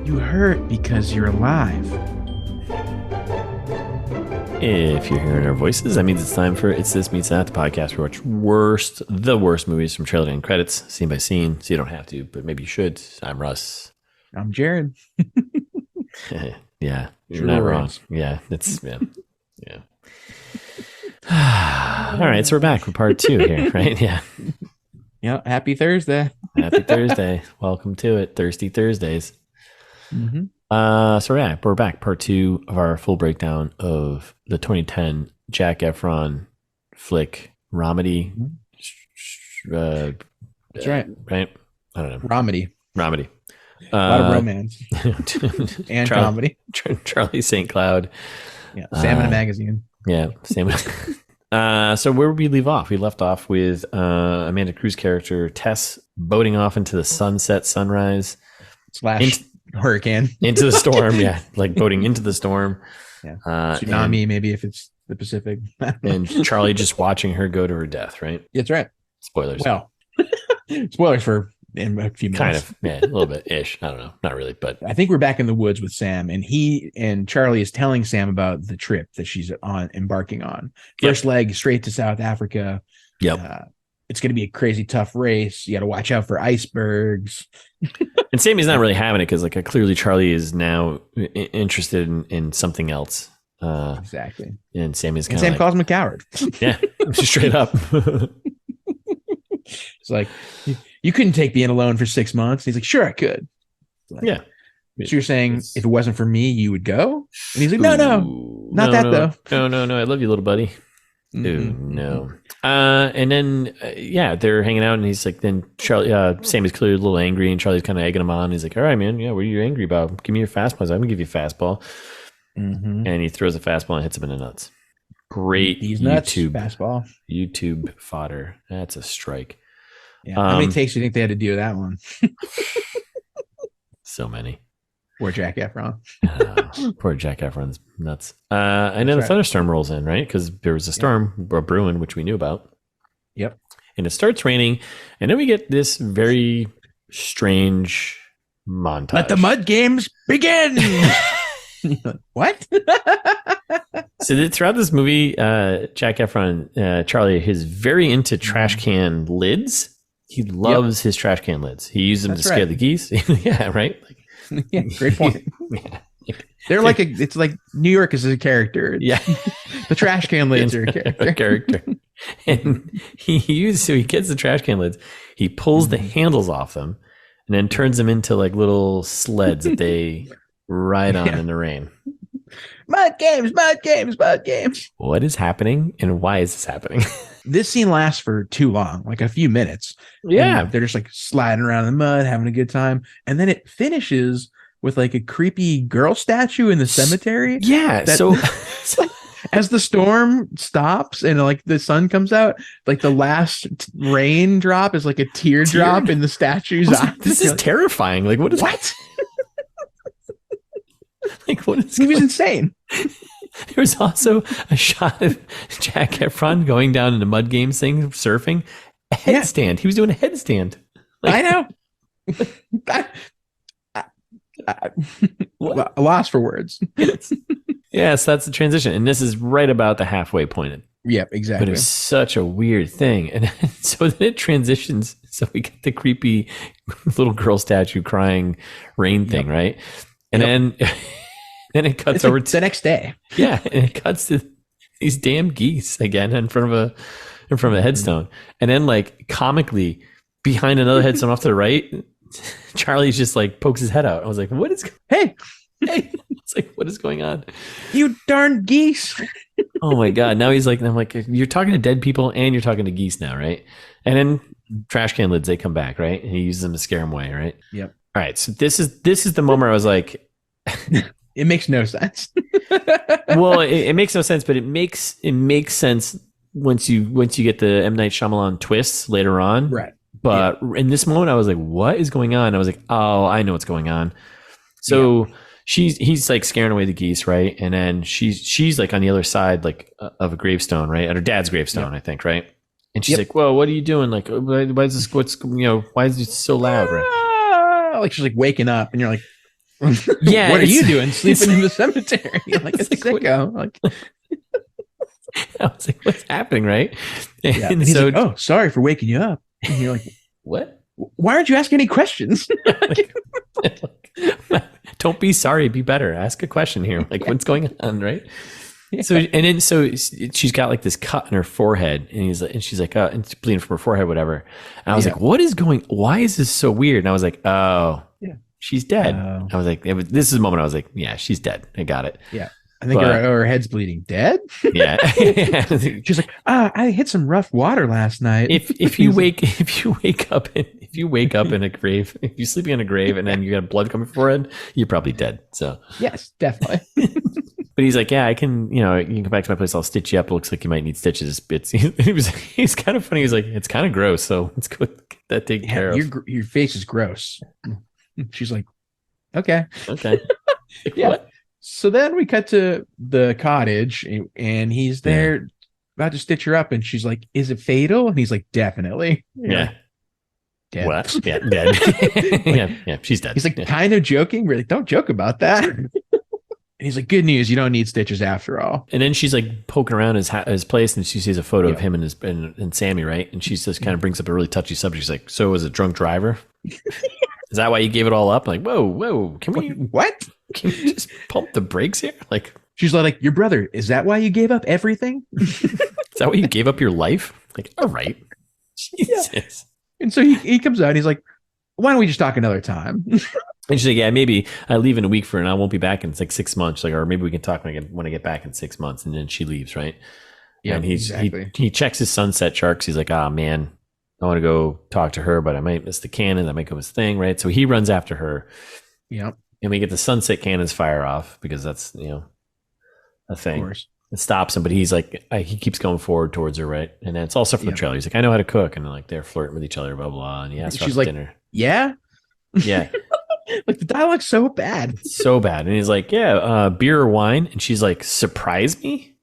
You hurt because you're alive. If you're hearing our voices, that means it's time for It's This Meets That, the podcast where we watch the worst movies from trailer and credits, scene by scene. So you don't have to, but maybe you should. I'm Russ. I'm Jared. Yeah, you're True not words. wrong. Yeah, it's yeah. All right, so we're back for part 2 here, right? Yeah. Yeah. Happy Thursday. Happy Thursday. Welcome to it. Thirsty Thursdays. Mm-hmm. So yeah, we're back. Part 2 of our full breakdown of the 2010 Zac Efron flick Romedy. That's right. Right? I don't know. Romedy. Romedy. A lot of romance and comedy. Charlie St. Cloud. Yeah. Sam in a magazine. Yeah. Sam. So where would we leave off? We left off with Amanda Cruz character Tess boating off into the sunset sunrise. / hurricane. Into the storm. Yeah. Like boating into the storm. Yeah. Tsunami, maybe if it's the Pacific. And Charlie just watching her go to her death, right? That's right. Spoilers. Well, spoilers for in a few minutes. Kind of. Yeah, a little bit ish. I don't know. Not really, but I think we're back in the woods with Sam, and he and Charlie is telling Sam about the trip that she's embarking on. First leg straight to South Africa. Yep. It's going to be a crazy tough race. You got to watch out for icebergs. And Sammy's not really having it because, like, clearly Charlie is now interested in something else. Exactly. And Sammy's kind And of Sam calls him a coward. yeah, straight up. It's like, you couldn't take being alone for 6 months. He's like, sure, I could. Like, Yeah. So you're saying if it wasn't for me, you would go? And he's like, no, not that though. No. I love you, little buddy. Mm-hmm. Ooh, no. And then, they're hanging out, and he's like, then Charlie, Sammy's clearly a little angry, and Charlie's kind of egging him on. He's like, all right, man, yeah, what are you angry about? Give me your fastball. I'm going to give you a fastball. Mm-hmm. And he throws a fastball and hits him in the nuts. Great These nuts, YouTube fastball. YouTube fodder. That's a strike. Yeah. How many takes do you think they had to do with that one? So many. Or Zac Efron. Poor Zac Efron's nuts. And then a thunderstorm rolls in, right? Because there was a storm brewing, which we knew about. Yep. And it starts raining, and then we get this very strange montage. Let the mud games begin. What? So throughout this movie, Zac Efron, Charlie, is very into trash can lids. He loves his trash can lids. He uses them to scare the geese. Yeah, right. Like, yeah, great point. Yeah. They're like it's like New York is a character. Yeah, the trash can lids are a character. And so he gets the trash can lids. He pulls the handles off them, and then turns them into like little sleds that they ride on in the rain. Mud games. What is happening, and why is this happening? This scene lasts for too long, like a few minutes. Yeah. And they're just like sliding around in the mud, having a good time. And then it finishes with like a creepy girl statue in the cemetery. Yeah. So as the storm stops and like the sun comes out, like the last raindrop is like a teardrop in the statue's eye. This is terrifying. Like, what is what? Like, what is He was insane. There was also a shot of Zac Efron going down in the mud games thing, surfing. A headstand. He was doing a headstand. Like, I know. A loss for words. Yes, that's the transition. And this is right about the halfway point. Yep, exactly. But it's such a weird thing. And so then it transitions. So we get the creepy little girl statue crying rain thing, right? And then it cuts over to the next day. Yeah, and it cuts to these damn geese again in front of a headstone. And then, like, comically behind another headstone off to the right, Charlie just like pokes his head out. I was like, what is hey it's like, what is going on? You darn geese. Oh my god. Now he's like, I'm like, you're talking to dead people and you're talking to geese now, right? And then trash can lids, they come back, right? And he uses them to scare them away, right? Yep. All right, so this is the moment I was like, it makes no sense. Well, it makes no sense, but it makes sense once you get the M. Night Shyamalan twists later on, right? But in this moment, I was like, "What is going on?" I was like, "Oh, I know what's going on." So he's like scaring away the geese, right? And then she's like on the other side, like of a gravestone, right, at her dad's gravestone, I think, right? And she's like, "Whoa, what are you doing? Like, why is this? Why is it so loud?" Right? Like she's like waking up, and you're like, "Yeah, what are you doing? Sleeping in the cemetery?" Like it's sicko. Like I was like, "What's happening?" Right? And he's like, "Oh, sorry for waking you up." And you're like, "What? Why aren't you asking any questions?" Don't be sorry, be better. Ask a question here. Like, what's going on, right? Yeah. So she's got like this cut in her forehead, and she's like, and it's bleeding from her forehead, whatever. And I was like, why is this so weird? And I was like, oh, yeah, she's dead. I was like, this is the moment I was like, yeah, she's dead. I got it. Yeah. I think her head's bleeding. Dead? Yeah. She's like, I hit some rough water last night. If you wake up in a grave, if you're sleeping in a grave and then you got blood coming from your forehead, you're probably dead. So yes, definitely. But he's like, yeah, I can, you can come back to my place. I'll stitch you up. It looks like you might need stitches. He's kind of funny. He's like, it's kind of gross. So let's go get that taken care of. Your face is gross. She's like, okay. Like, yeah. What? So then we cut to the cottage, and he's there about to stitch her up, and she's like, "Is it fatal?" And he's like, "Definitely." Yeah. Dead. What? Yeah, dead. yeah, she's dead. He's like kind of joking. We're like, "Don't joke about that." And he's like, "Good news, you don't need stitches after all." And then she's like poking around his place, and she sees a photo of him and Sammy, right? And she just kind of brings up a really touchy subject. She's like, "So was a drunk driver? Is that why you gave it all up?" I'm like, whoa, can we what? Can you just pump the brakes here? Like, she's like, "Your brother, is that why you gave up everything? Is that why you gave up your life?" Like, all right. Jesus. Yeah. And so he comes out and he's like, "Why don't we just talk another time?" And she's like, "Yeah, maybe I leave in a week and I won't be back in like 6 months. Like, or maybe we can talk when I get back in 6 months." And then she leaves, right? Yeah. And he checks his sunset sharks. He's like, "Ah, man, I want to go talk to her, but I might miss the cannon. That might go his thing, right?" So he runs after her. Yeah. And we get the sunset cannons fire off because that's, a thing. Of course. It stops him, but he's like, he keeps going forward towards her, right? And then it's also from the trailer. He's like, "I know how to cook." And like they're flirting with each other, blah, blah. And he asks her out to dinner. Yeah. Yeah. Like the dialogue's so bad. So bad. And he's like, "Yeah, beer or wine?" And she's like, "Surprise me?"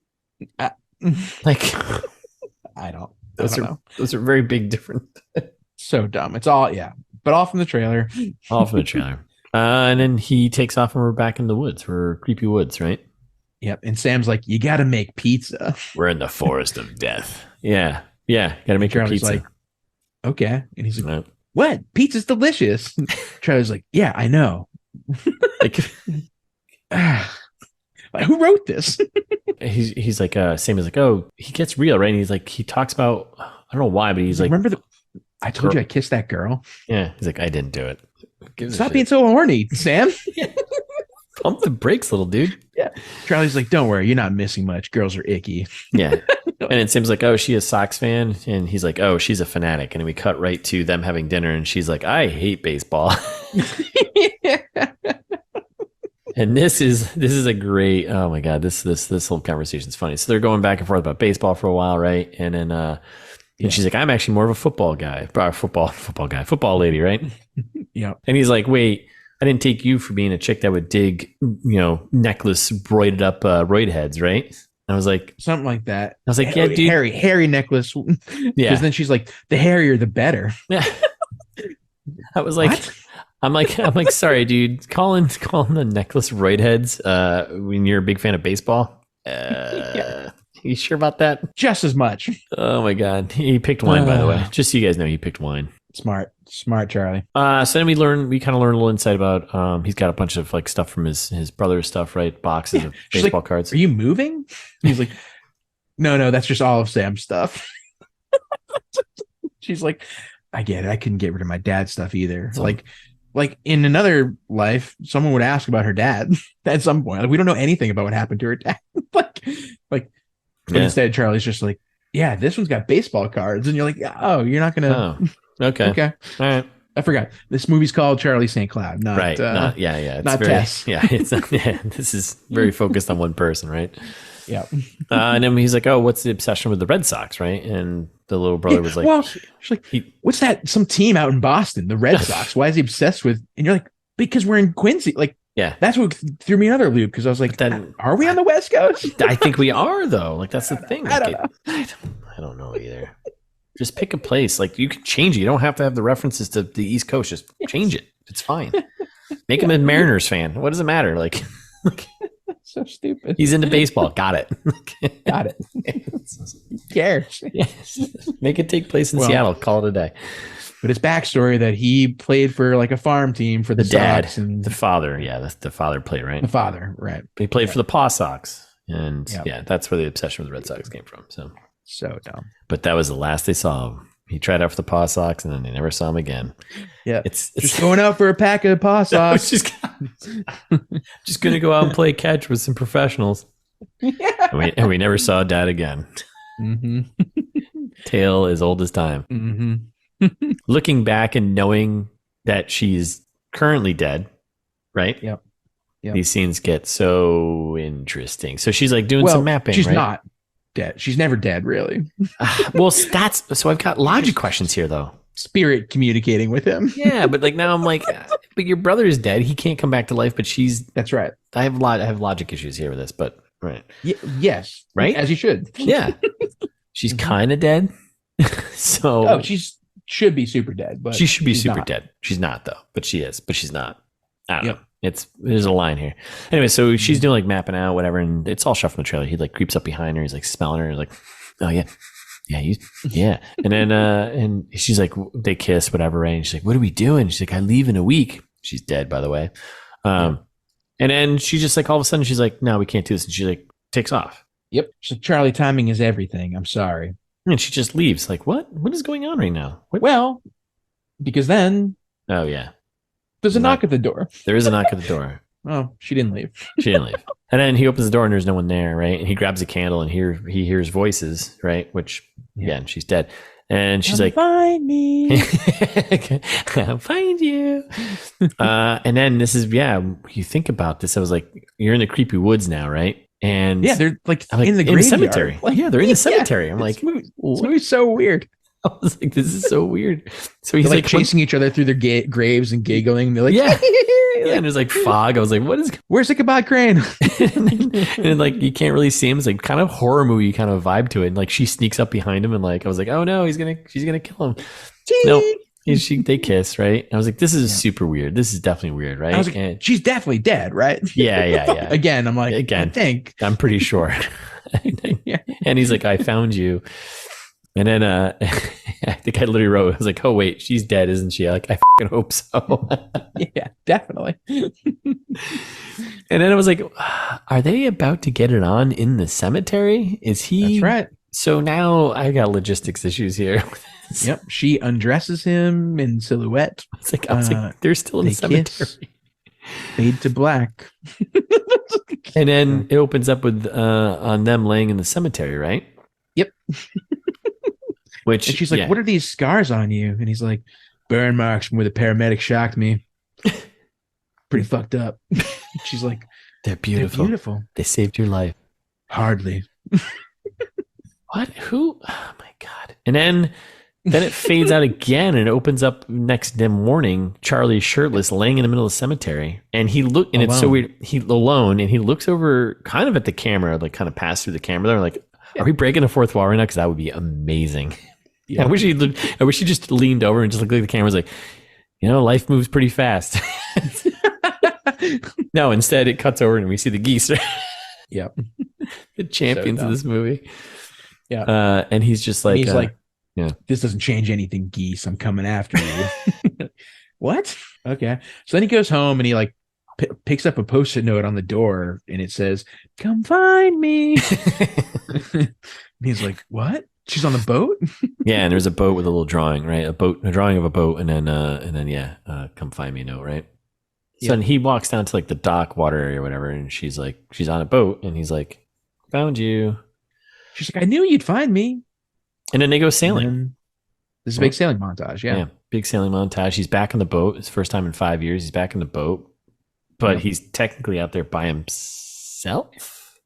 Like, I don't know. Those are very big different. So dumb. It's all, but all from the trailer. All from the trailer. And then he takes off and we're back in the woods. We're creepy woods, right? Yep. And Sam's like, "You got to make pizza." We're in the forest of death. Yeah. Got to make your pizza. Like, okay. And he's like, "What? Pizza's delicious." Charlie's like, "Yeah, I know." Like, who wrote this? He's like, Sam is like, "Oh, he gets real, right?" And he's like, he talks about, I don't know why, but he's like, "Remember I told you I kissed that girl?" Yeah. He's like, "I didn't do it." Stop being so horny, Sam. Pump the brakes, little dude. Yeah. Charlie's like, "Don't worry, you're not missing much. Girls are icky." Yeah. And it seems like, "Oh, she a Sox fan?" And he's like, "Oh, she's a fanatic." And we cut right to them having dinner, and she's like, "I hate baseball." And this is a great, oh my God, this whole conversation is funny. So they're going back and forth about baseball for a while, right? And then and she's like, "I'm actually more of a football lady, right?" Yeah. And he's like, "Wait, I didn't take you for being a chick that would dig, necklace roided up roid heads, right?" And I was like, something like that. I was like, "Yeah, dude, hairy necklace." Yeah. Because then she's like, "The hairier, the better." Yeah. I was like, what? I'm like, sorry, dude. Calling the necklace roid heads when you're a big fan of baseball. Yeah. You sure about that? Just as much. Oh my God. He picked wine, by the way. Just so you guys know, he picked wine. Smart Charlie. So then we kind of learn a little insight about he's got a bunch of like stuff from his brother's stuff, right? Boxes of baseball cards. "Are you moving?" He's like, No, that's just all of Sam's stuff. She's like, "I get it. I couldn't get rid of my dad's stuff either." So, like in another life, someone would ask about her dad at some point. Like, we don't know anything about what happened to her dad. But instead, Charlie's just like, "Yeah, this one's got baseball cards," and you're like, "Oh, you're not gonna." Oh, okay. All right. I forgot. This movie's called Charlie St. Cloud, not right. It's not Tess. Yeah, it's this is very focused on one person, right? Yeah. And then he's like, "Oh, what's the obsession with the Red Sox?" Right? And the little brother was like, "Well, she's like, what's that? Some team out in Boston, the Red Sox. Why is he obsessed with?" And you're like, "Because we're in Quincy." Like, yeah, that's what threw me another loop, because I was like, then, "Are we on the West Coast?" I think we are, though. Like, that's the thing. I don't know. I don't know either. Just pick a place. Like, you can change it. You don't have to have the references to the East Coast. Just change it. It's fine. Make him a Mariners fan. What does it matter? Like so stupid. He's into baseball. Got it. Got it. Who cares? Yes. Make it take place in Seattle. Call it a day. But his backstory that he played for like a farm team for the dad Sox and the father. Yeah, the father played, right? The father, right? He played for the Paw Sox, and that's where the obsession with the Red Sox came from. So dumb. But that was the last they saw him. He tried out for the Paw Sox, and then they never saw him again. Yeah, it's just going out for a pack of Paw Sox. just gonna go out and play catch with some professionals. Yeah. And we never saw Dad again. Mm-hmm. Tale as old as time. Mm-hmm. Looking back and knowing that she's currently dead, right? Yep. These scenes get so interesting. So she's like doing some mapping. She's right? not dead. She's never dead, really. Well, so I've got logic questions here, though. Spirit communicating with him. Yeah, but like now I'm like, but your brother is dead. He can't come back to life. But that's right. I have logic issues here with this, but right. Yes. Right. As you should. Yeah. She's kind of dead. So should be super dead, but she should be super dead. She's not though, but she is. But she's not. I don't know. There's a line here. Anyway, so she's doing like mapping out, whatever, and it's all shot from the trailer. He like creeps up behind her. He's like smelling her. He's like, oh yeah, yeah. And then and she's like, they kiss, whatever, right? And she's like, what are we doing? She's like, I leave in a week. She's dead, by the way. And then she just like all of a sudden she's like, no, we can't do this, and she like takes off. Yep. So Charlie, timing is everything. I'm sorry. And she just leaves. Like, what is going on right now? Well, because then there's a knock at the door. There is a knock at the door. Oh, she didn't leave. She didn't leave. And then he opens the door and there's no one there, right? And he grabs a candle and he hears voices, right? Which, again, she's dead. And she's like, find me. I'll find you. And then this is, you think about this. I was like, you're in the creepy woods now, right? And they're like in the cemetery. Like, they're in the cemetery. I'm like, this movie's so weird. I was like, this is so weird. So he's like chasing each other through their graves and giggling. They're like, and there's like fog. I was like, where's Ichabod Crane? and then like you can't really see him. It's like kind of horror movie kind of vibe to it. And like she sneaks up behind him and like I was like, oh no, she's gonna kill him. No, they kiss, right? I was like, this is super weird. This is definitely weird, right? I was like, she's definitely dead, right? Yeah. Again, I'm like, I'm pretty sure. And he's like, I found you. And then I think I literally wrote, I was like, oh, wait, she's dead, isn't she? Like, I fucking hope so. Yeah, definitely. And then I was like, are they about to get it on in the cemetery? Is he? That's right. So now I got logistics issues here. Yep. She undresses him in silhouette. I was like, they're still in the cemetery. Kiss, fade to black. And then it opens up with on them laying in the cemetery, right? Yep. And she's like, what are these scars on you? And he's like, burn marks from where the paramedic shocked me. Pretty fucked up. She's like, they're beautiful. They saved your life. Hardly. What? Who? Oh my God. And then it fades out again and it opens up next morning. Charlie's shirtless, laying in the middle of the cemetery. And it's so weird. He's alone and he looks over kind of at the camera, like kind of past through the camera. They're like, are we breaking the fourth wall right now? Because that would be amazing. Yeah. I wish he just leaned over and just looked at the camera. Was like, life moves pretty fast. No, instead it cuts over and we see the geese. Yep. The champions of this movie. Yeah. And he's just like, this doesn't change anything, geese. I'm coming after you. What? Okay. So then he goes home and he like picks up a Post-it note on the door and it says, come find me. And he's like, what? She's on the boat? Yeah, and there's a boat with a little drawing, right? A drawing of a boat, and then come find me a note, right? So then he walks down to like the dock water area or whatever, and she's like, she's on a boat, and he's like, found you. She's like, I knew you'd find me. And then they go sailing. This is a big sailing montage, yeah. Big sailing montage. He's back on the boat. It's the first time in 5 years he's back in the boat, but he's technically out there by himself.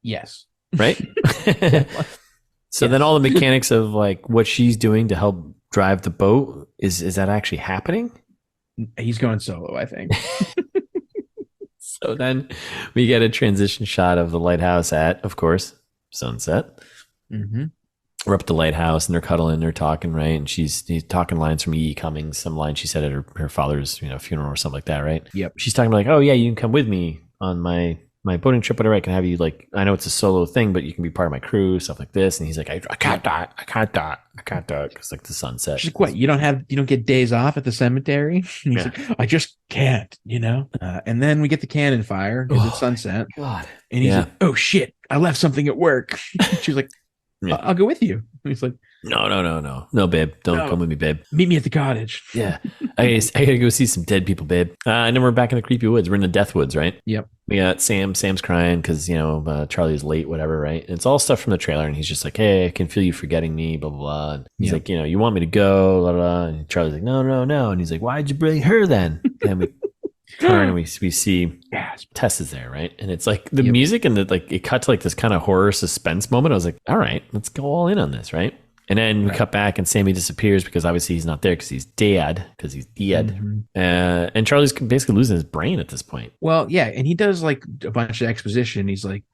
Yes. Right? So then all the mechanics of like what she's doing to help drive the boat, is that actually happening? He's going solo, I think. So then we get a transition shot of the lighthouse at, of course, sunset. Mm-hmm. we're up at the lighthouse and they're cuddling, they're talking, right? And he's talking lines from E. Cummings, some line she said at her father's, funeral or something like that, right? Yep. She's talking like, oh yeah, you can come with me on my boating trip, whatever. I can have you, like, I know it's a solo thing, but you can be part of my crew, stuff like this. And he's like, I can't die. Because like the sunset. She's like, what? You don't get days off at the cemetery? And he's like, I just can't, and then we get the cannon fire because it's sunset. God. And he's like, oh shit, I left something at work. She's like, I'll go with you. And he's like, no, babe, don't come with me, babe. Meet me at the cottage. Yeah, I gotta go see some dead people, babe. And then we're back in the creepy woods. We're in the death woods, right? Yep. We got Sam's crying because Charlie's late, whatever, right? And it's all stuff from the trailer, and he's just like, hey, I can feel you forgetting me, blah blah blah. And he's like, you want me to go, blah blah. And Charlie's like, no, and he's like, why'd you bring her then? And we turn and we see Tess is there, right? And it's like the music and it cut to like this kind of horror suspense moment. I was like, all right, let's go all in on this, right? And then we cut back and Sammy disappears because obviously he's not there because he's dead. Mm-hmm. And Charlie's basically losing his brain at this point. Well, yeah, and he does like a bunch of exposition. He's like,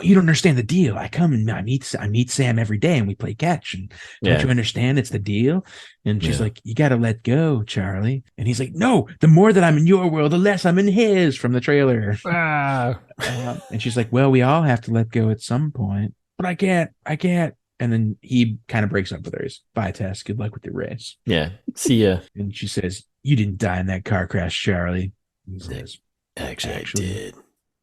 you don't understand the deal. I come and I meet Sam every day and we play catch. And don't you understand? It's the deal. And she's like, you got to let go, Charlie. And he's like, no, the more that I'm in your world, the less I'm in his, from the trailer. And she's like, well, we all have to let go at some point. But I can't. And then he kind of breaks up with her. He's, bye, Tess. Good luck with your race. Yeah. See ya. And she says, you didn't die in that car crash, Charlie. He says, Actually,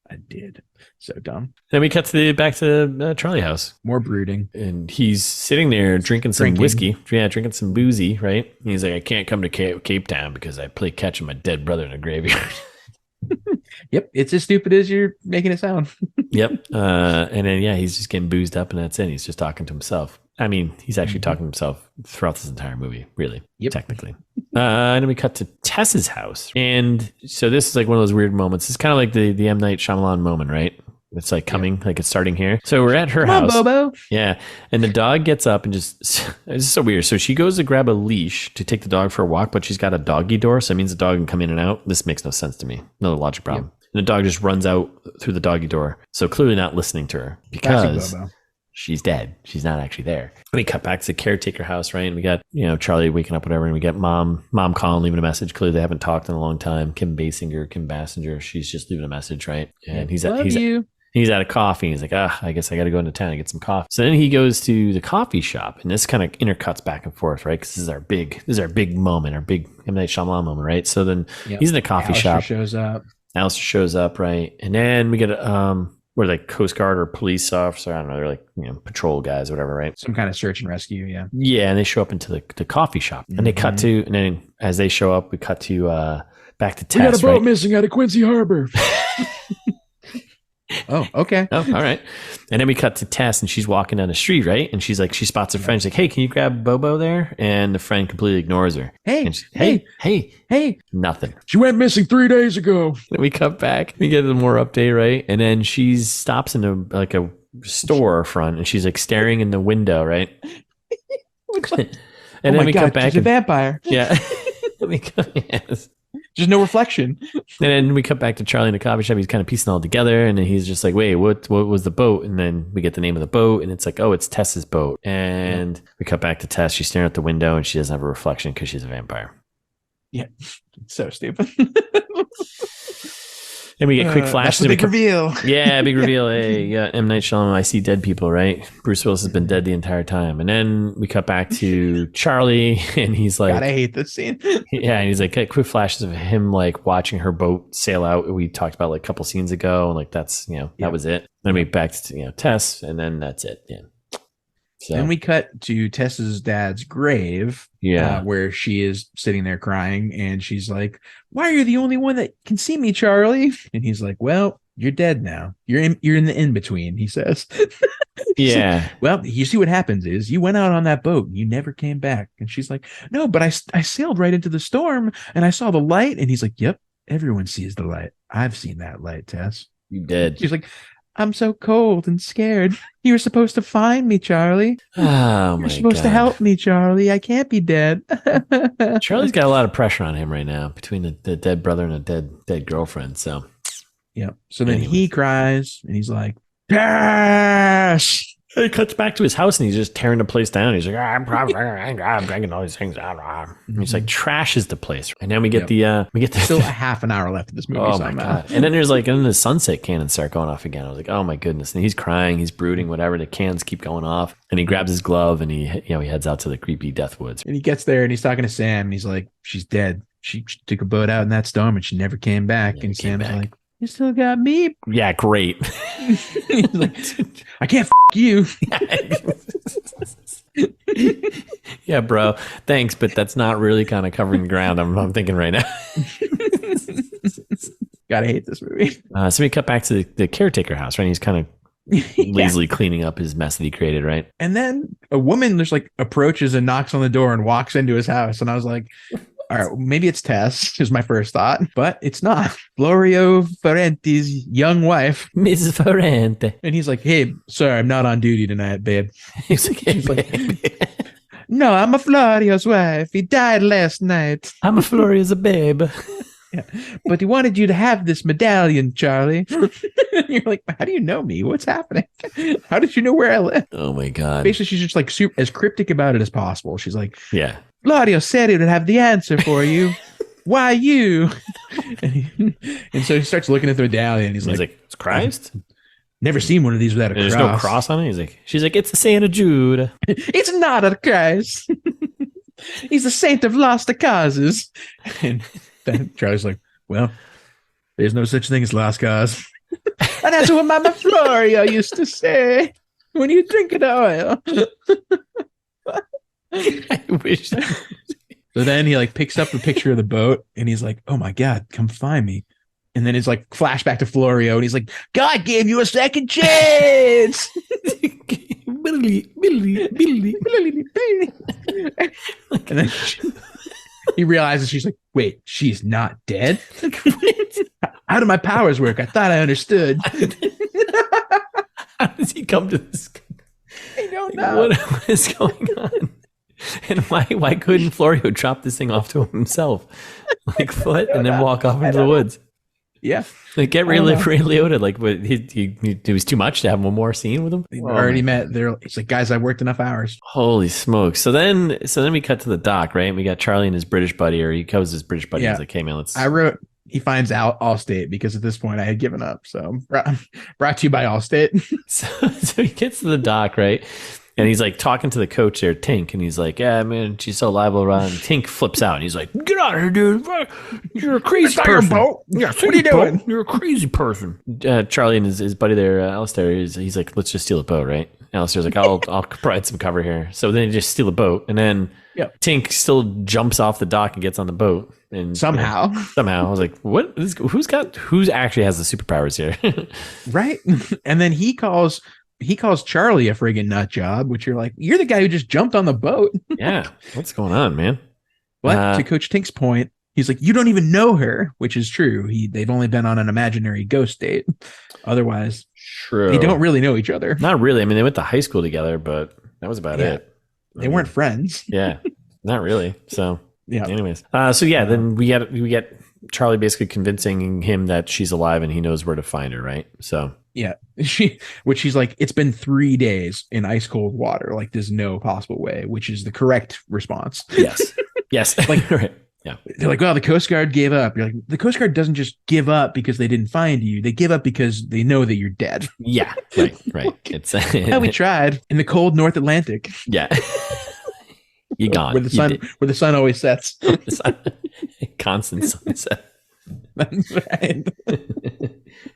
I did. So dumb. Then we cut back to Charlie house. More brooding. And he's sitting there drinking some whiskey. Yeah, drinking some boozy, right? And he's like, I can't come to Cape Town because I play catch with my dead brother in a graveyard. Yep, it's as stupid as you're making it sound. Yep. And then he's just getting boozed up and that's it. He's just talking to himself. I mean, he's actually talking to himself throughout this entire movie, really, technically. And then we cut to Tess's house. And so this is like one of those weird moments. It's kind of like the M. Night Shyamalan moment, right? It's like coming, like it's starting here. So we're at her house. Come on, Bobo. Yeah. And the dog gets up and it's so weird. So she goes to grab a leash to take the dog for a walk, but she's got a doggy door. So it means the dog can come in and out. This makes no sense to me. Another logic problem. And the dog just runs out through the doggy door. So clearly not listening to her because she's dead. She's not actually there. We cut back to the caretaker house, right? And we got, Charlie waking up, whatever. And we got mom calling, leaving a message. Clearly they haven't talked in a long time. Kim Basinger. She's just leaving a message, right? And he's out of coffee. He's like, I guess I got to go into town and get some coffee. So then he goes to the coffee shop, and this kind of intercuts back and forth, right? Because this is our big moment, our big M. Night Shyamalan moment, right? So then he's in the coffee shop. Alistair shows up, right? And then we get we're like Coast Guard or police officer. I don't know. They're like patrol guys, or whatever, right? Some kind of search and rescue, yeah. Yeah, and they show up into the coffee shop, and they cut to, and then as they show up, we cut to back to Tess. We got a boat missing out of Quincy Harbor. Oh, okay. Oh, all right. And then we cut to Tess, and she's walking down the street, right? And she's like, she spots a friend. She's like, hey, can you grab Bobo there? And the friend completely ignores her. Hey. Nothing. She went missing 3 days ago. Then we cut back. We get a more update, right? And then she stops in a store front, and she's like staring in the window, right? And then we cut back. She's a vampire. Yeah. Yes. Just no reflection. And then we cut back to Charlie in the coffee shop. He's kind of piecing it all together, and then he's just like, wait, what was the boat? And then we get the name of the boat, and it's like, oh, it's Tess's boat. And we cut back to Tess. She's staring at the window, and she doesn't have a reflection because she's a vampire. Yeah, so stupid. Then we get quick flashes. That's the big reveal. Yeah, big reveal. Hey, yeah, M. Night Shyamalan, I see dead people, right? Bruce Willis has been dead the entire time. And then we cut back to Charlie, and he's like... God, I hate this scene. Yeah, and he's like, quick flashes of him like watching her boat sail out. We talked about like a couple scenes ago, and like that's, that was it. Then we back to, Tess, and then that's it. Yeah. So. Then we cut to Tess's dad's grave, where she is sitting there crying, and she's like, "Why are you the only one that can see me, Charlie?" And he's like, "Well, you're dead now. You're in the in between." He says. Yeah. Well, you see what happens is you went out on that boat and you never came back. And she's like, "No, but I sailed right into the storm and I saw the light." And he's like, "Yep, everyone sees the light. I've seen that light, Tess." You did. She's like, "I'm so cold and scared. You were supposed to find me, Charlie. You're supposed to help me, Charlie. I can't be dead." Charlie's got a lot of pressure on him right now between the dead brother and a dead girlfriend. So, yeah. So then he cries and he's like, Tess! He cuts back to his house and he's just tearing the place down. He's like, I'm breaking all these things out. And he's like, trashes the place. And then we get still a half an hour left of this movie. Oh my God. And then there's like, and then the sunset cannons start going off again. I was like, oh my goodness. And he's crying, he's brooding, whatever. The cans keep going off. And he grabs his glove and he heads out to the creepy death woods. And he gets there and he's talking to Sam and he's like, she's dead. She took a boat out in that storm and she never came back. And Sam's like, you still got me? Yeah, great. He's like, I can't you. Yeah, bro. Thanks, but that's not really kind of covering the ground. I'm thinking right now. Gotta hate this movie. So we cut back to the caretaker house, right? He's kind of lazily cleaning up his mess that he created, right? And then a woman just like approaches and knocks on the door and walks into his house. And I was like, all right, maybe it's Tess, is my first thought, but it's not. Florio Ferrante's young wife. Mrs. Ferrante. And he's like, hey, sorry, I'm not on duty tonight, babe. He's like, no, I'm a Florio's wife. He died last night. I'm a Florio's a babe. Yeah. But he wanted you to have this medallion, Charlie. You're like, how do you know me? What's happening? How did you know where I live? Oh my God. Basically, she's just like super, as cryptic about it as possible. She's like, yeah. Claudio said he would have the answer for you. Why you? And so he starts looking at the medallion. He's like, it's Christ? Never seen one of these without a cross. There's no cross on it? She's like, it's the Saint of Jude. It's not a Christ. He's the saint of lost causes. And then Charlie's like, well, there's no such thing as lost cause. And that's what Mama Florio used to say when you drink an oil. I wish. So then he like picks up the picture of the boat and he's like, oh my God, come find me. And then it's like flashback to Florio and he's like, God gave you a second chance. And then he realizes, she's like, wait, she's not dead? How do my powers work? I thought I understood. How does he come to this? I don't know. What is going on? And why couldn't Florio drop this thing off to himself, like foot, and then walk off into the woods? Yeah, like get Ray Liotta. Like, but it was too much to have one more scene with him. They already met. He's like, guys, I worked enough hours. Holy smokes! So then we cut to the dock, right? And we got Charlie and his British buddy, or he goes his British buddy. Yeah. He's like, hey man, let's. I wrote. He finds out Allstate because at this point I had given up. So brought to you by Allstate. So he gets to the dock, right? And he's like talking to the coach there, Tink, and he's like, yeah, man, she's so liable to run. And Tink flips out and he's like, get out of here, dude. You're a crazy person. Yeah, what are you doing? You're a crazy person. Charlie and his buddy there, Alistair, he's like, let's just steal a boat, right? Alistair's like, I'll provide some cover here. So then they just steal a boat. And then Tink still jumps off the dock and gets on the boat. And somehow I was like, what? Who's actually has the superpowers here? Right. And then he calls Charlie a friggin' nut job, which you're like, you're the guy who just jumped on the boat. Yeah. What's going on, man? But to Coach Tink's point, he's like, you don't even know her, which is true. They've only been on an imaginary ghost date. Otherwise, true. They don't really know each other. Not really. I mean, they went to high school together, but that was about it. They weren't friends. Yeah. Not really. So yeah. Anyways. Then we get Charlie basically convincing him that she's alive and he knows where to find her, right? So yeah, she's like, it's been 3 days in ice cold water. Like, there's no possible way, which is the correct response. Yes. Like, right. Yeah. They're like, well, the Coast Guard gave up. You're like, the Coast Guard doesn't just give up because they didn't find you. They give up because they know that you're dead. Yeah. Right. It's we tried in the cold North Atlantic. Yeah. You're gone. Where the sun always sets. Constant sunset. That's right.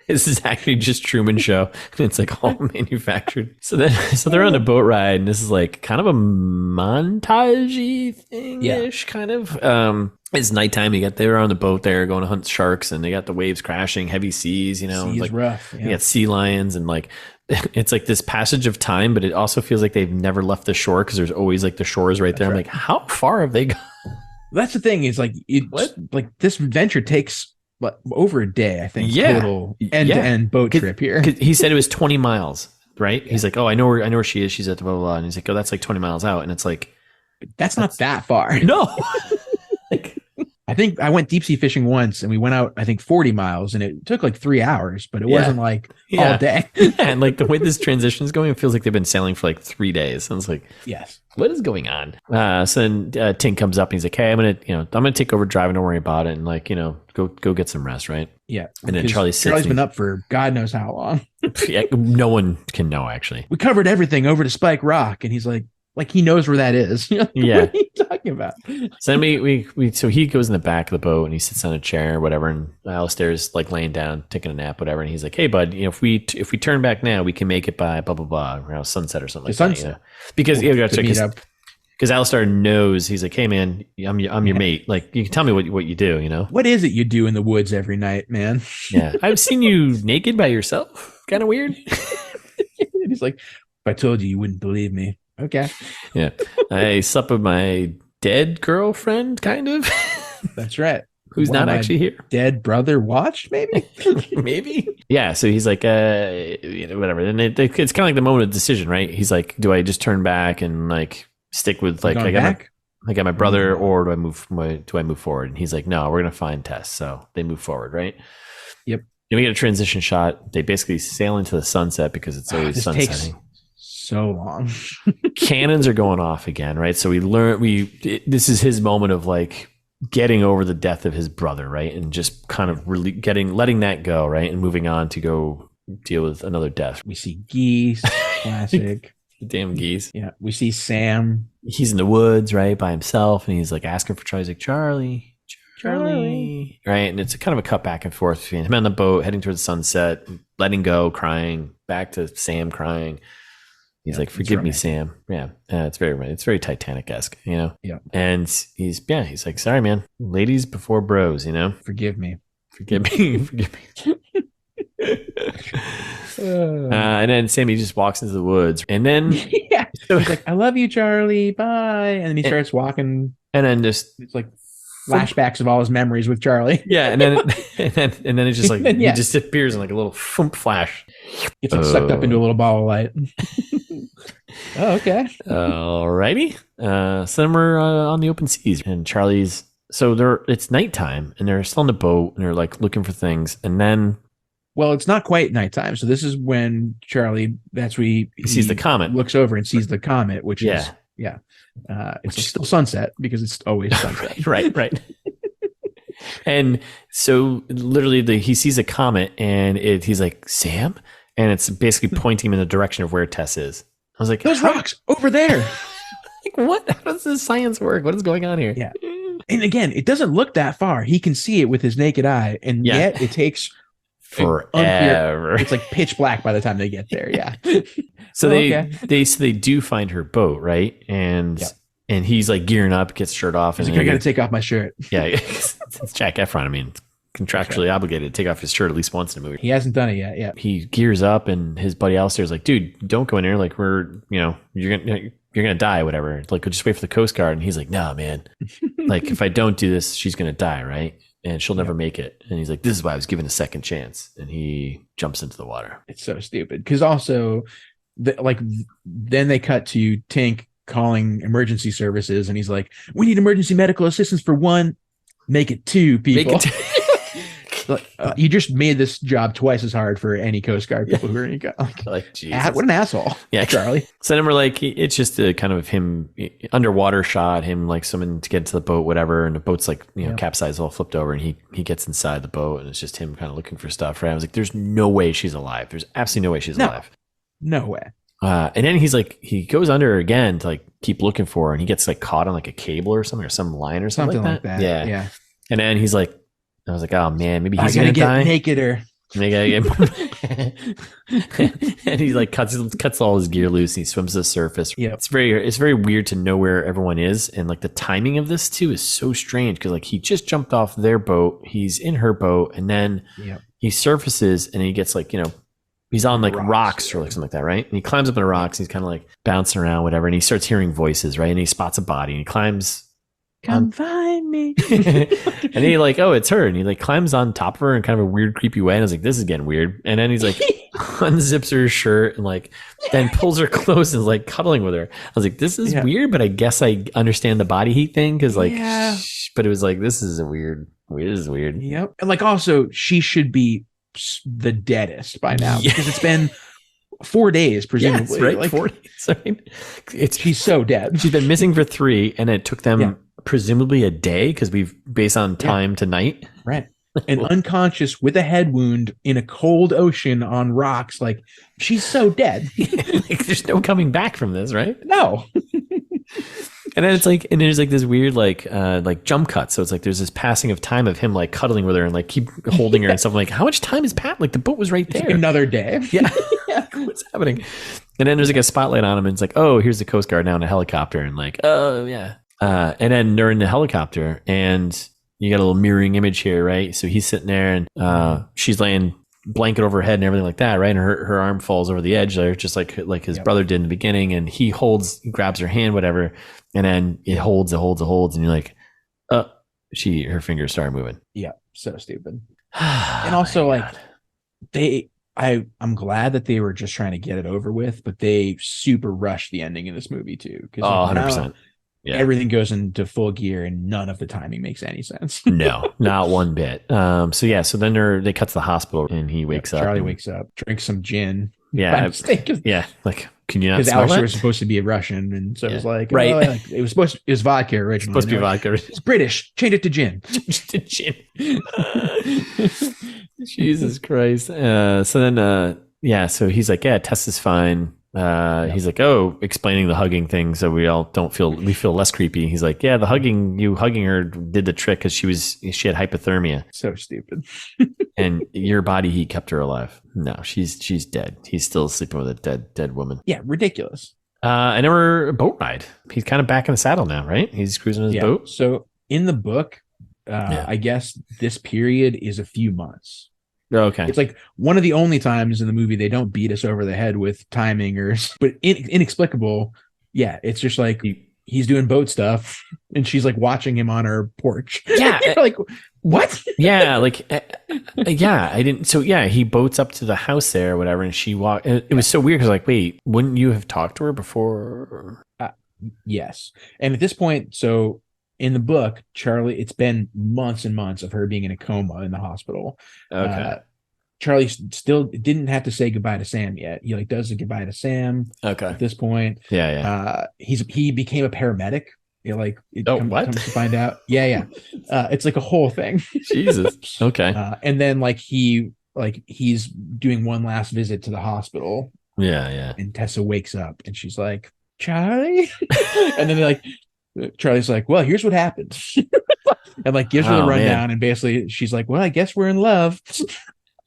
This is actually just Truman Show. It's like all manufactured. So they're on a boat ride, and this is like kind of a montage-y thing-ish, kind of. It's nighttime. They're on the boat there going to hunt sharks, and they got the waves crashing, heavy seas, Seas like rough. Yeah. You got sea lions, and like it's like this passage of time, but it also feels like they've never left the shore because there's always like the shores right there. Right. I'm like, how far have they gone? That's the thing. Is like like this adventure takes over a day, I think. Total end-to-end boat trip here. He said it was 20 miles, right? Yeah. He's like, oh, I know where she is. She's at the blah, blah, blah. And he's like, oh, that's like 20 miles out. And it's like, that's not that far. No. I I think I went deep sea fishing once and we went out, I think 40 miles and it took like 3 hours, but it wasn't like all day. And like the way this transition is going, it feels like they've been sailing for like 3 days. And it's like, yes, what is going on? So then Tink comes up and he's like, hey, I'm gonna take over driving. Don't worry about it. And like, go get some rest, right? Yeah. And then Charlie's been up for God knows how long. Yeah, no one can know, actually. We covered everything over to Spike Rock, and he's like he knows where that is. Yeah. What are you talking about? So then so he goes in the back of the boat and he sits on a chair or whatever, and Alistair's like laying down, taking a nap, whatever, and he's like, hey bud, if we turn back now, we can make it by blah blah blah, sunset or something like that. Because because Alistair knows, he's like, hey man, I'm your mate. Like, you can tell me what you do, What is it you do in the woods every night, man? Yeah. I've seen you naked by yourself. Kind of weird. He's like, if I told you, you wouldn't believe me. Okay. Yeah. I slept with my dead girlfriend, kind of. That's right. Who's not actually here. Dead brother watched, maybe? Maybe. Yeah. So he's like, whatever. And it's kind of like the moment of decision, right? He's like, do I just turn back and like stick with like I got my brother, or do I move forward? And he's like, no, we're gonna find Tess. So they move forward, right? Yep. Then we get a transition shot. They basically sail into the sunset because it's always sunsetting. So long. Cannons are going off again, right? So this is his moment of like getting over the death of his brother, right? And just kind of really letting that go, right? And moving on to go deal with another death. We see geese, classic. The damn geese. Yeah. We see Sam. He's in the woods, right, by himself, and he's like asking for Charlie. He's like, Charlie. Right? And it's kind of a cut back and forth between him on the boat, heading towards the sunset, letting go, crying, back to Sam crying. He's like, forgive me, Sam. Yeah. It's very Titanic-esque, Yeah. And he's like, sorry, man. Ladies before bros, Forgive me. And then Sammy just walks into the woods, and then he's like, I love you, Charlie, bye. And then he starts walking, and then it's like flashbacks of all his memories with Charlie. Yeah. And then it's just like he just disappears in like a little flash. Gets like sucked up into a little ball of light. Oh, okay. Alrighty. So then we're on the open seas, and Charlie's it's nighttime, and they're still on the boat, and they're like looking for things, and then. Well, it's not quite nighttime. So this is when Charlie, he sees the comet. Looks over and sees the comet, which is, it's still sunset because it's always sunset. Right. And so literally he sees a comet, and he's like, Sam? And it's basically pointing him in the direction of where Tess is. I was like, those rocks over there. Like, what? How does this science work? What is going on here? Yeah. And again, it doesn't look that far. He can see it with his naked eye, and yet it takes forever. It's like pitch black by the time they get there. Yeah. So they do find her boat, right? And he's like gearing up, gets shirt off, and I got to take off my shirt. Yeah, it's Zac Efron. I mean, contractually obligated to take off his shirt at least once in a movie. He hasn't done it yet. Yeah. He gears up, and his buddy Alistair's like, dude, don't go in there. Like, you're gonna die, whatever. Like, just wait for the Coast Guard. And he's like, nah, man. Like, if I don't do this, she's gonna die, right? And she'll never make it. And he's like, this is why I was given a second chance. And he jumps into the water. It's so stupid. Because also, then they cut to Tink calling emergency services. And he's like, we need emergency medical assistance for one. Make it two, people. You just made this job twice as hard for any Coast Guard people who are in Jesus. What an asshole. Yeah, Charlie. So then we're like, it's just a kind of him underwater shot, him like swimming to get to the boat, whatever, and the boat's like capsized, all flipped over, and he gets inside the boat, and it's just him kind of looking for stuff. Right? I was like, there's no way she's alive. There's absolutely no way she's alive. No way. And then he's like, he goes under again to like keep looking for her, and he gets like caught on like a cable or something, or some line or something like that. Yeah. And then he's like, I was like, oh man, maybe he's gonna die. Naked or and he like cuts all his gear loose, and he swims to the surface. Yeah, it's very weird to know where everyone is, and like the timing of this too is so strange because like he just jumped off their boat, he's in her boat, and then he surfaces, and he gets like he's on like rocks or like something like that, right? And he climbs up on the rocks, and he's kind of like bouncing around, whatever, and he starts hearing voices, right? And he spots a body, and he climbs. Come find me. And he like, oh, it's her. And he like climbs on top of her in kind of a weird, creepy way. And I was like, this is getting weird. And then he's like, unzips her shirt and like then pulls her close and is like cuddling with her. I was like, this is weird, but I guess I understand the body heat thing because like, but it was like, this is weird. Yep. And like also she should be the deadest by now because it's been 4 days presumably. Right? Like 4 days, right? She's so dead. She's been missing for 3 and it took them presumably a day because we've based on time to night. Right. And unconscious with a head wound in a cold ocean on rocks. Like she's so dead. Like, there's no coming back from this, right? No. And then it's like, and there's like this weird like jump cut. So it's like there's this passing of time of him like cuddling with her and like keep holding her and stuff. I'm like, how much time has passed? Like the boat was right there. Another day. Yeah. What's happening? And then there's like a spotlight on him and it's like, oh, here's the Coast Guard now in a helicopter and like, oh yeah. And then they're in the helicopter and you got a little mirroring image here, right? So he's sitting there and she's laying blanket over her head and everything like that, right? And her arm falls over the edge there, just like his brother did in the beginning. And he grabs her hand, whatever. And then it holds. And you're like, her fingers start moving. Yeah. So stupid. And also like I'm glad that they were just trying to get it over with, but they super rushed the ending in this movie too. 100%. Yeah. Everything goes into full gear and none of the timing makes any sense. No, not one bit. So then they cut to the hospital and he wakes up. Charlie wakes up, drinks some gin. Yeah. Like, can you not because smell Alistair that? was supposed to be a Russian. And so it was like, right. It was vodka originally. Supposed to be vodka. It's British. Change it to gin. Jesus Christ. So so he's like, yeah, Tess is fine. He's like, oh, explaining the hugging thing, so we feel less creepy. He's like, yeah, hugging her did the trick because she had hypothermia. So stupid. And your body heat kept her alive. No, she's dead. He's still sleeping with a dead woman. Yeah, ridiculous. And then we're a boat ride. He's kind of back in the saddle now, right? He's cruising his boat. So in the book, I guess this period is a few months. Okay. It's like one of the only times in the movie they don't beat us over the head with timing but inexplicable. Yeah, it's just like he's doing boat stuff and she's like watching him on her porch. Yeah. Like, what? Yeah, like, I didn't. So yeah, he boats up to the house there or whatever and she walked. It was so weird because like, wait, wouldn't you have talked to her before? Yes. And at this point, so in the book, Charlie, it's been months and months of her being in a coma in the hospital. Okay. Charlie still didn't have to say goodbye to Sam yet. He like does a goodbye to Sam. Okay. At this point. Yeah. He became a paramedic. Comes to find out. Yeah. It's like a whole thing. Jesus. Okay. And then he's doing one last visit to the hospital. Yeah. And Tessa wakes up and she's like, Charlie? And then Charlie's like, well, here's what happened. And like gives her the rundown. And basically she's like, well, I guess we're in love.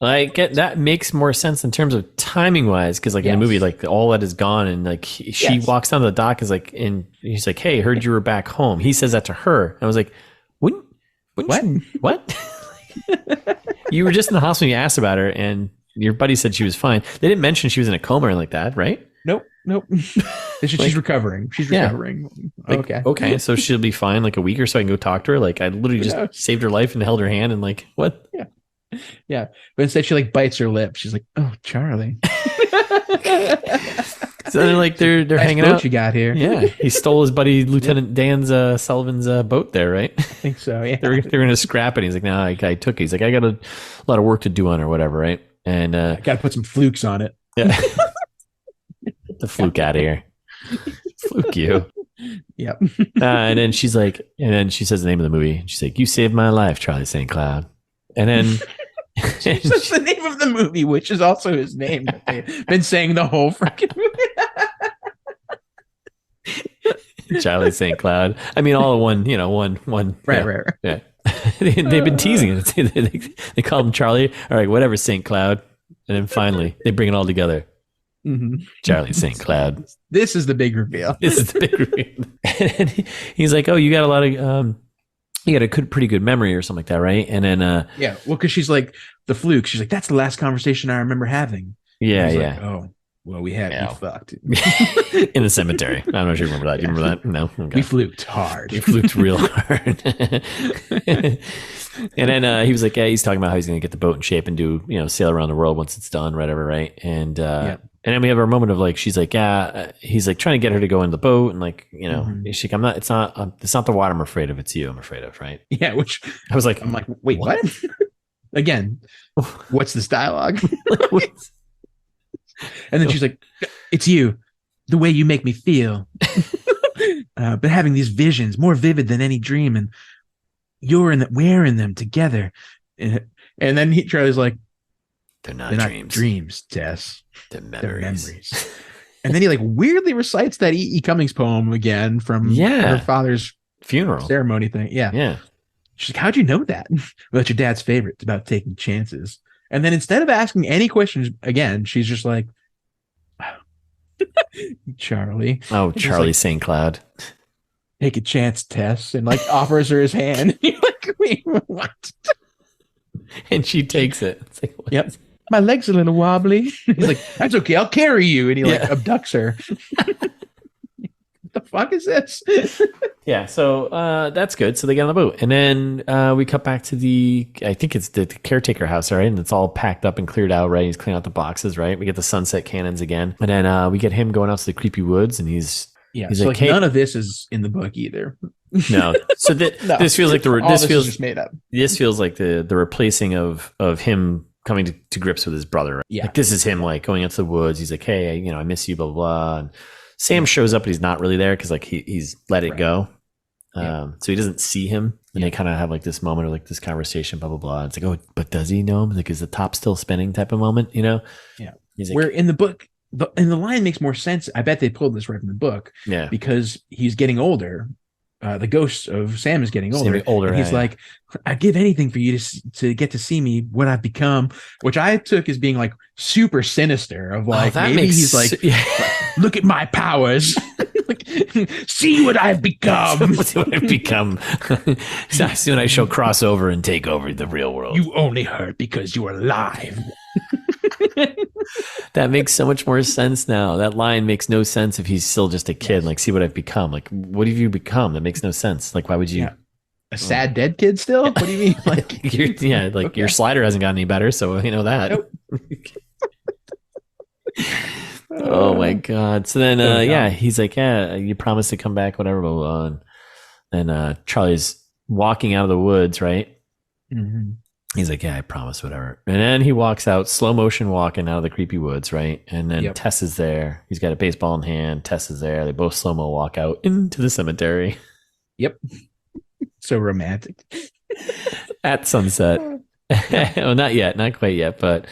Like that makes more sense in terms of timing wise. Cause like in the movie, like all that is gone. And like she walks down to the dock and he's like, hey, heard you were back home. He says that to her. And I was like, wouldn't what? You were just in the hospital. You asked about her and your buddy said she was fine. They didn't mention she was in a coma or like that. Right. Nope. She's recovering. She's recovering. Like, okay. So she'll be fine like a week or so. I can go talk to her. Like I literally just saved her life and held her hand and like, what? Yeah. But instead she like bites her lip. She's like, oh, Charlie. So they're like, they're hanging out. What you got here? Yeah. He stole his buddy, Lieutenant Dan's Sullivan's boat there, right? I think so. Yeah. They're going to scrap it. He's like, no, I took it. He's like, I got a lot of work to do on her, whatever. Right. And I got to put some flukes on it. Yeah. Get the fluke out of here. Fluke you. Yep. And then she says the name of the movie. She's like, you saved my life, Charlie St. Cloud. And then that's the name of the movie, which is also his name that they've been saying the whole freaking movie. Charlie St. Cloud. I mean, all in one. Right. Yeah. They've been teasing it. They call him Charlie. All right, whatever, St. Cloud. And then finally, they bring it all together. Mm-hmm. Charlie St. Cloud. This is the big reveal. And he's like, oh, you got a lot of you got a pretty good memory or something like that, right? And then well, because she's like the fluke. She's like, that's the last conversation I remember having. Yeah. Like, oh, Well, we fucked in the cemetery. I don't know if you remember that. Do you remember that? No. Okay. We fluked hard. We fluked real hard. And then he was like, yeah, he's talking about how he's going to get the boat in shape and do, sail around the world once it's done, whatever, right? And and then we have our moment of like, she's like, yeah, he's like trying to get her to go in the boat, and like, she's like, it's not the water I'm afraid of, it's you I'm afraid of, right? Yeah, which I'm like, wait, what? Again, what's this dialogue? And then she's like, it's you, the way you make me feel. But having these visions more vivid than any dream, and we're in them together. And then Charlie's like, they're not dreams, Tess. They're memories. And then he like weirdly recites that E.E. Cummings poem again from her father's funeral ceremony thing. Yeah. She's like, how'd you know that? Well, that's your dad's favorite. It's about taking chances. And then instead of asking any questions again, she's just like, Charlie. Oh, Charlie like, St. Cloud. Take a chance, Tess, and like offers her his hand. You're like, wait, what? And she takes it. It's like, what? Yep. My leg's a little wobbly. He's like, that's okay, I'll carry you. And he like abducts her. What the fuck is this? Yeah, so that's good. So they get on the boat. And then we cut back to I think it's the caretaker house, right? And it's all packed up and cleared out, right? He's cleaning out the boxes, right? We get the sunset cannons again. And then we get him going out to the creepy woods, and he's so like, hey, none of this is in the book either. No. So this feels like just made up. This feels like the replacing of him coming to grips with his brother. Right? Yeah. Like this is him like going into the woods. He's like, hey, I miss you, blah, blah, blah. And Sam shows up, but he's not really there because like he's let it go. So he doesn't see him. And they kind of have like this moment of like this conversation, blah, blah, blah. It's like, oh, but does he know him? Like, is the top still spinning type of moment, Yeah. He's like, where in the book, and the line makes more sense. I bet they pulled this right from the book. Yeah. Because he's getting older. The ghost of Sam is getting older. And he's like, I'd give anything for you to get to see me, what I've become, which I took as being like super sinister of like, maybe he's like, look at my powers. Like, see what I've become. See what I've become. Soon I shall cross over and take over the real world. You only hurt because you're alive. That makes so much more sense now. That line makes no sense if he's still just a kid. Like, see what I've become. Like, what have you become? That makes no sense. Like, why would you? A sad dead kid still? What do you mean? Like, your slider hasn't gotten any better, so you know that. Nope. Oh my god. So then he's like, you promised to come back, whatever, blah, blah, blah. And Charlie's walking out of the woods, right? Mm-hmm. He's like, I promise, whatever. And then he walks out, slow motion walking out of the creepy woods, right? And then Tess is there. He's got a baseball in hand. Tess is there. They both slow-mo walk out into the cemetery. Yep. So romantic. At sunset. Well, not yet. Not quite yet, but...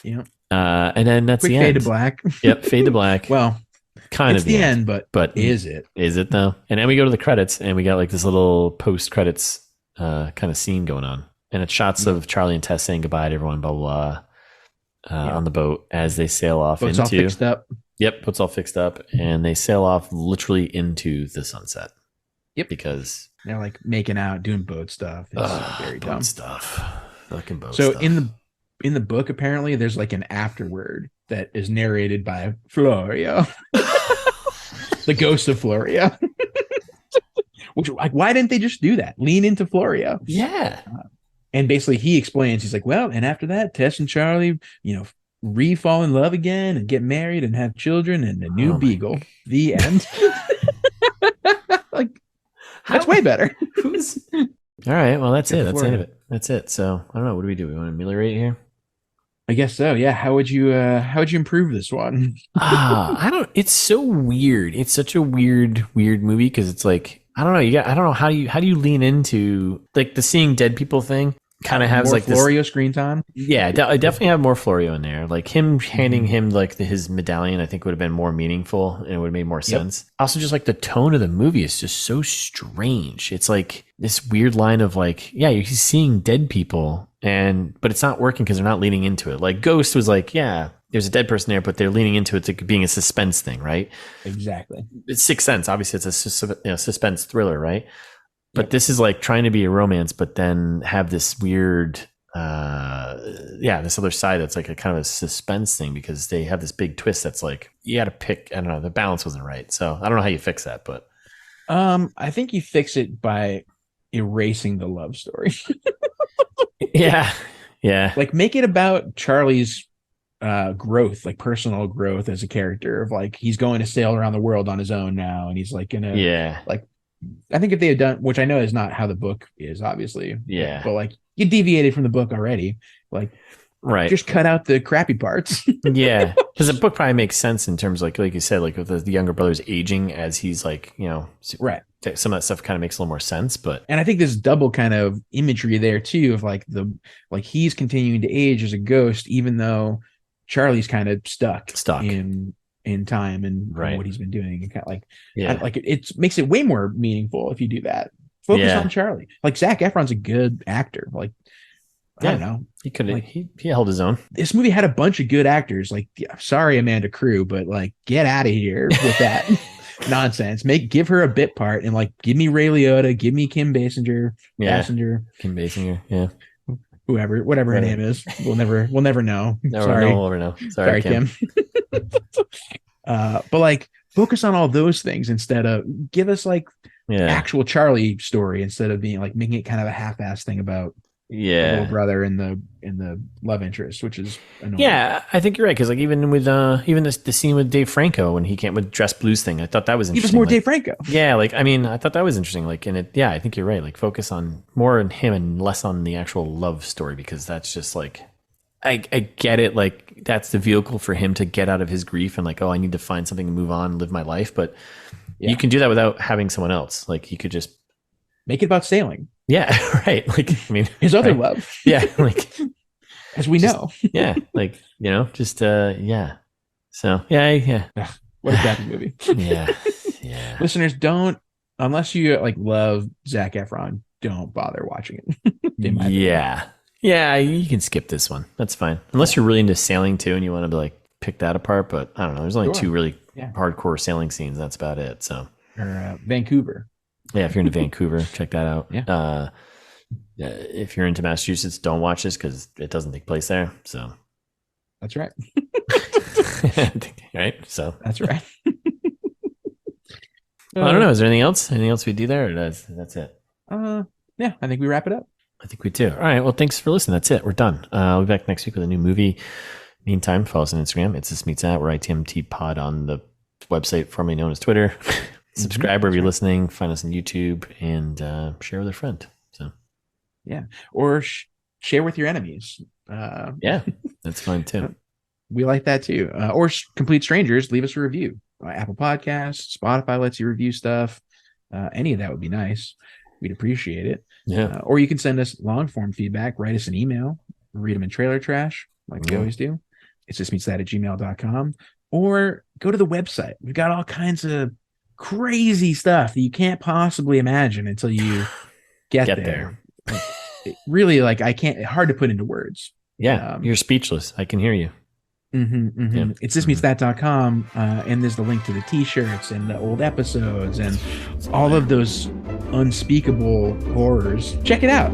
Yeah. And then that's quick the end. Fade to black. Yep, fade to black. Well, kind it's of the end, but is it? Is it though? And then we go to the credits, and we got like this little post credits kind of scene going on, and it's shots of Charlie and Tess saying goodbye to everyone, blah blah, blah on the boat as they sail off Boat's all fixed up. Yep, boat's all fixed up, and they sail off literally into the sunset. Yep, because they're like making out, doing boat stuff. It's very dumb stuff. Fucking boat so stuff. In the book, apparently, there's like an afterword that is narrated by Florio, the ghost of Florio. Which, like, why didn't they just do that? Lean into Florio. Yeah. And basically, he explains. He's like, well, and after that, Tess and Charlie, re-fall in love again and get married and have children and a new beagle. God. The end. Like, that's way better. All right. Well, that's it. That's the end of it. That's it. So I don't know. What do? We want to ameliorate here? I guess so. Yeah. How would you improve this one? It's so weird. It's such a weird movie because it's like, I don't know. I don't know. How do you lean into like the seeing dead people thing? Kind of has more like Florio this, screen time. Yeah, I definitely have more Florio in there. Like him handing him like his medallion, I think would have been more meaningful and it would have made more sense. Also, just like the tone of the movie is just so strange. It's like this weird line of like, he's seeing dead people, but it's not working because they're not leaning into it. Like Ghost was like, there's a dead person there, but they're leaning into it to being a suspense thing, right? Exactly. It's Sixth Sense. Obviously, it's a suspense thriller, right? But this is like trying to be a romance, but then have this weird this other side that's like a kind of a suspense thing, because they have this big twist that's like you got to pick. I don't know, the balance wasn't right, so I don't know how you fix that, but I think you fix it by erasing the love story. yeah, like make it about Charlie's growth, like personal growth as a character, of like he's going to sail around the world on his own now, and he's like gonna like, I think if they had done, which I know is not how the book is, obviously, but like you deviated from the book already, like just cut out the crappy parts. Yeah, because the book probably makes sense in terms like you said, like with the younger brother's aging as he's like, you know, some of that stuff kind of makes a little more sense. But and I think there's double kind of imagery there too, of like he's continuing to age as a ghost, even though Charlie's kind of stuck in time and what he's been doing, and kind of like it makes it way more meaningful if you do that. Focus on Charlie. Like Zac Efron's a good actor. Like I don't know, he could he held his own. This movie had a bunch of good actors. Like, sorry, Amanda Crew, but like get out of here with that nonsense. Give her a bit part, and like give me Ray Liotta, give me Kim Basinger, Kim Basinger, whatever her name is. We'll never know. We'll never know. Sorry, Kim. But like focus on all those things instead of give us like actual Charlie story, instead of being like making it kind of a half-assed thing about the little brother and the love interest, which is annoying. Yeah, I think you're right, because like even with the scene with Dave Franco when he came with Dress Blues thing, I thought that was interesting. Even more like, Dave Franco. Yeah, like I mean, I thought that was interesting. Like, and it, I think you're right. Like, focus on more on him and less on the actual love story, because that's just like, I get it. Like that's the vehicle for him to get out of his grief and like, oh, I need to find something to move on, live my life. But you can do that without having someone else. Like you could just make it about sailing. Yeah, right. Like, I mean, his other love. Yeah, like as we know. Yeah, like just So yeah. What a crappy movie. Yeah. Listeners, don't, unless you like love Zac Efron, don't bother watching it. Yeah, you can skip this one. That's fine, unless you're really into sailing too and you want to like pick that apart. But I don't know. There's only two really hardcore sailing scenes. That's about it. So or Vancouver. Yeah, if you're into Vancouver, check that out. Yeah. If you're into Massachusetts, don't watch this because it doesn't take place there. So that's right. Right. So that's right. Well, I don't know. Is there anything else? Anything else we do there? Or that's it. Yeah, I think we wrap it up. I think we do. All right. Well, thanks for listening. That's it. We're done. We'll be back next week with a new movie. Meantime, follow us on Instagram. It's This Meets That. We're ITMT Pod on the website formerly known as Twitter. Subscribe wherever you're listening. Find us on YouTube and share with a friend. So, or share with your enemies. That's fine too. We like that too. Or complete strangers, leave us a review. Apple Podcasts, Spotify lets you review stuff. Any of that would be nice. We'd appreciate it. Yeah. Or you can send us long form feedback. Write us an email. Read them in trailer trash, like we always do. It's justmeetsthat@gmail.com. Or go to the website. We've got all kinds of crazy stuff that you can't possibly imagine until you get there. Really, like hard to put into words. Yeah, you're speechless. I can hear you. Yeah. It's thismeetsthat.com, and there's the link to the t-shirts and the old episodes and all of those unspeakable horrors. Check it out.